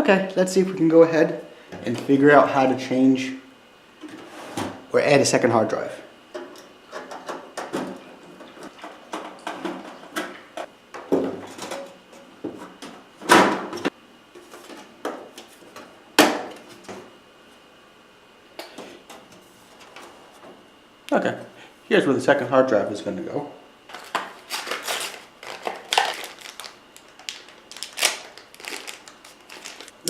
Okay, let's see if we can go ahead and figure out how to change or add a second hard drive. Okay, here's where the second hard drive is going to go.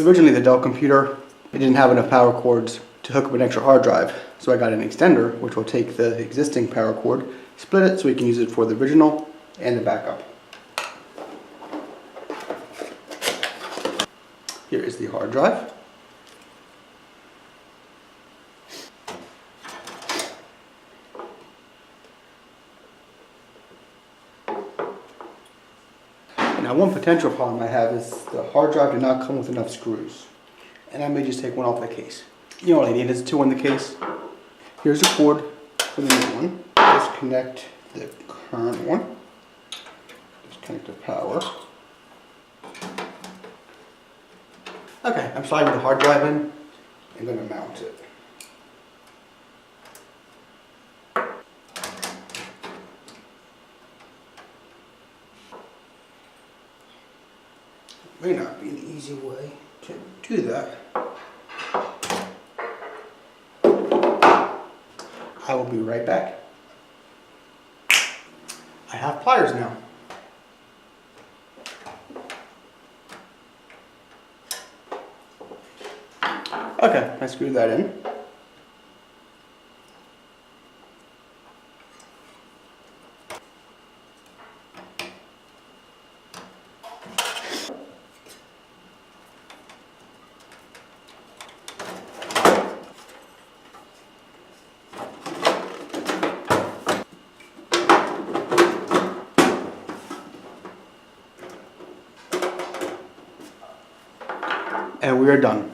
Originally the Dell computer, it didn't have enough power cords to hook up an extra hard drive, so I got an extender which will take the existing power cord, split it so we can use it for the original and the backup. Here is the hard drive. Now one potential problem I have is the hard drive did not come with enough screws. And I may just take one off the case. You know what I need is two in the case. Here's a cord for the new one. Disconnect the current one. Disconnect the power. Okay, I'm sliding the hard drive in. I'm going to mount it. May not be an easy way to do that. I will be right back. I have pliers now. Okay, I screwed that in. And we are done.